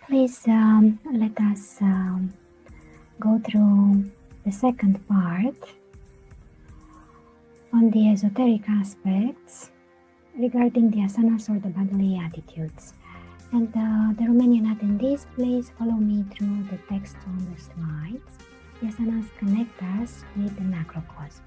Please let us go through the second part on the esoteric aspects regarding the asanas or the bodily attitudes. And the Romanian attendees, please follow me through the text on the slides. The asanas connect us with the macrocosm.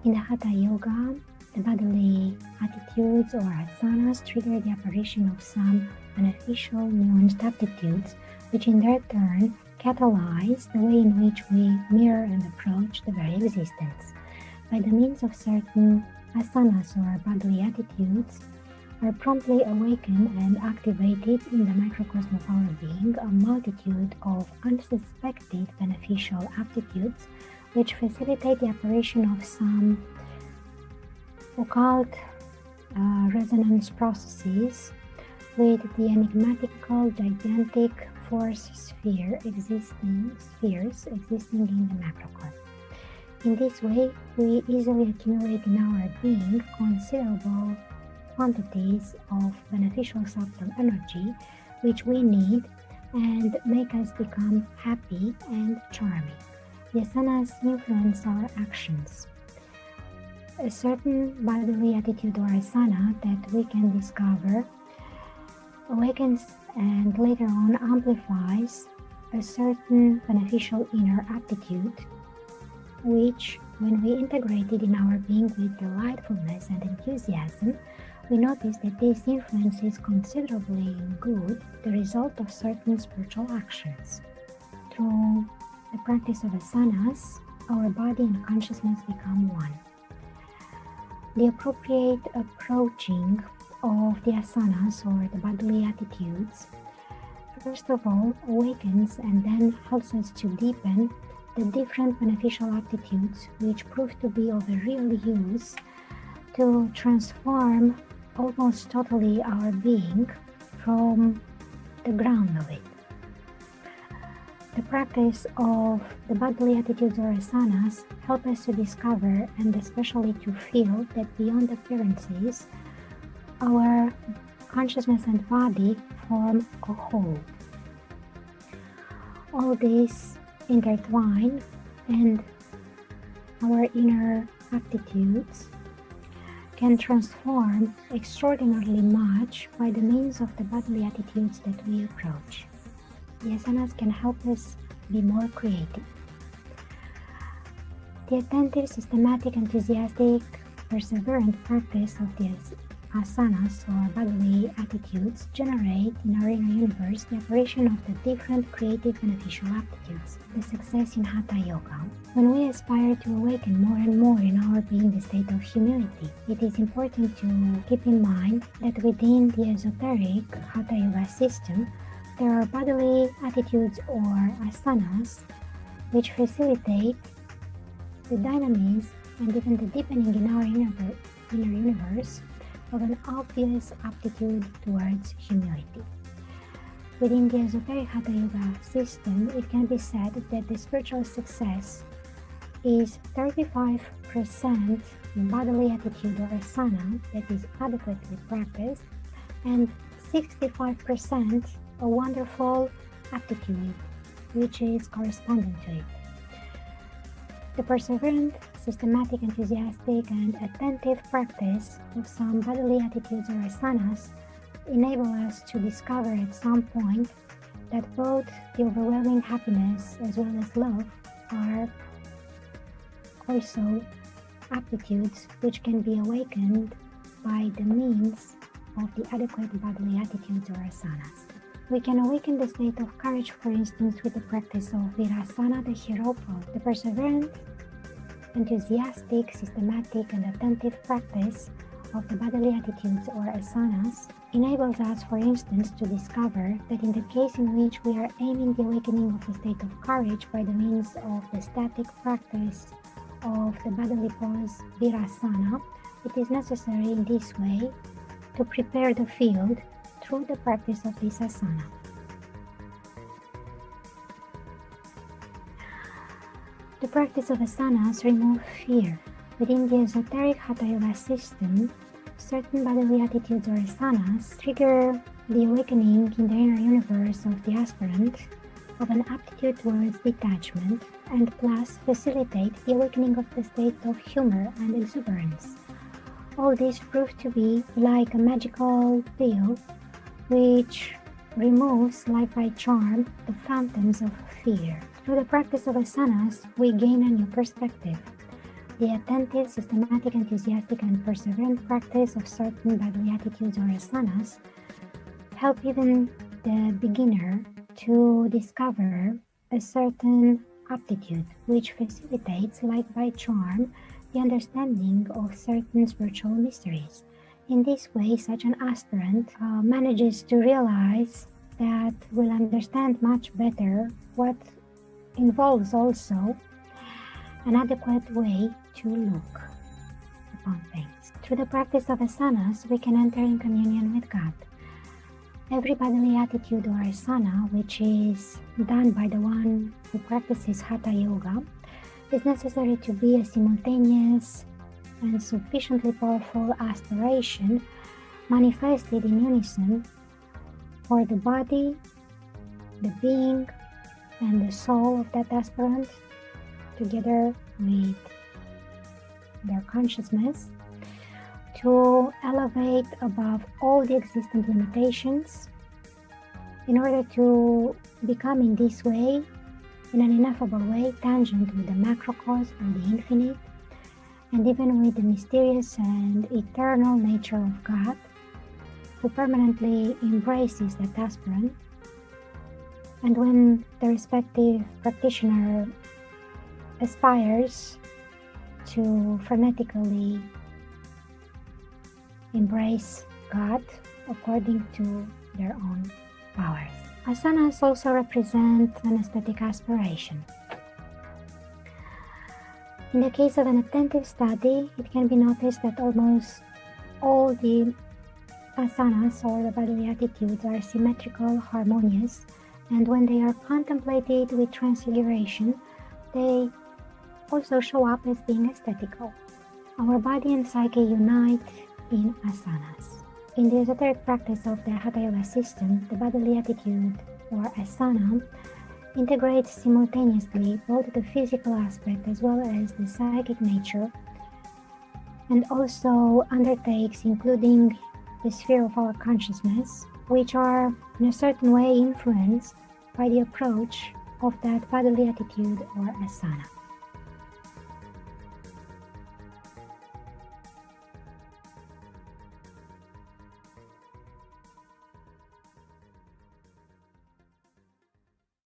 In the Hatha Yoga, the bodily attitudes or asanas trigger the apparition of some beneficial nuanced aptitudes, which in their turn catalyze the way in which we mirror and approach the very existence. By the means of certain asanas or bodily attitudes, are promptly awakened and activated in the microcosm of our being a multitude of unsuspected beneficial aptitudes which facilitate the apparition of some occult resonance processes with the enigmatical gigantic force spheres existing in the macrocosm. In this way, we easily accumulate in our being considerable quantities of beneficial subtle energy which we need and make us become happy and charming. The asanas influence our actions. A certain bodily attitude or asana that we can discover awakens and later on amplifies a certain beneficial inner aptitude which, when we integrate it in our being with delightfulness and enthusiasm, we notice that this influence is considerably good, the result of certain spiritual actions. Through the practice of asanas, our body and consciousness become one. The appropriate approaching of the asanas or the bodily attitudes, first of all, awakens and then helps us to deepen the different beneficial aptitudes which prove to be of a real use to transform almost totally our being from the ground of it. The practice of the bodily attitudes or asanas help us to discover and especially to feel that beyond appearances, our consciousness and body form a whole. All these intertwine and our inner aptitudes can transform extraordinarily much by the means of the bodily attitudes that we approach. The asanas can help us be more creative. The attentive, systematic, enthusiastic, perseverant practice of the asanas or bodily attitudes generate in our inner universe the apparition of the different creative beneficial aptitudes, the success in Hatha Yoga. When we aspire to awaken more and more in our being the state of humility, it is important to keep in mind that within the esoteric Hatha Yoga system, there are bodily attitudes or asanas which facilitate the dynamism and even the deepening in our inner universe of an obvious aptitude towards humility. Within the esoteric Hatha Yoga system, it can be said that the spiritual success is 35% bodily attitude or asana that is adequately practiced and 65% a wonderful aptitude which is corresponding to it. The perseverant, systematic, enthusiastic, and attentive practice of some bodily attitudes or asanas enable us to discover at some point that both the overwhelming happiness as well as love are also aptitudes which can be awakened by the means of the adequate bodily attitudes or asanas. We can awaken the state of courage, for instance, with the practice of Virasana, the hero pose. The perseverant, enthusiastic, systematic, and attentive practice of the bodily attitudes or asanas enables us, for instance, to discover that in the case in which we are aiming the awakening of the state of courage by the means of the static practice of the bodily pose Virasana, it is necessary in this way to prepare the field through the practice of this asana. The practice of asanas removes fear. Within the esoteric Hatha Yoga system, certain bodily attitudes or asanas trigger the awakening in the inner universe of the aspirant of an aptitude towards detachment, and plus facilitate the awakening of the state of humor and exuberance. All this proved to be like a magical pill which removes, like by charm, the fountains of fear. Through the practice of asanas, we gain a new perspective. The attentive, systematic, enthusiastic, and perseverant practice of certain bodily attitudes or asanas help even the beginner to discover a certain aptitude, which facilitates, like by charm, the understanding of certain spiritual mysteries. In this way, such an aspirant manages to realize that will understand much better what involves also an adequate way to look upon things. Through the practice of asanas, we can enter in communion with God. Every bodily attitude or asana, which is done by the one who practices hatha yoga, is necessary to be a simultaneous and sufficiently powerful aspiration manifested in unison for the body, the being, and the soul of that aspirant, together with their consciousness, to elevate above all the existent limitations in order to become in this way, in an ineffable way, tangent with the macrocosm or the infinite, and even with the mysterious and eternal nature of God, who permanently embraces that aspirant. And when the respective practitioner aspires to frenetically embrace God according to their own powers. Asanas also represent an aesthetic aspiration. In the case of an attentive study, it can be noticed that almost all the asanas or the bodily attitudes are symmetrical, harmonious, and when they are contemplated with transfiguration, they also show up as being aesthetical. Our body and psyche unite in asanas. In the esoteric practice of the hatha yoga system, the bodily attitude or asana integrates simultaneously both the physical aspect as well as the psychic nature, and also undertakes including the sphere of our consciousness, which are in a certain way influenced by the approach of that bodily attitude or asana.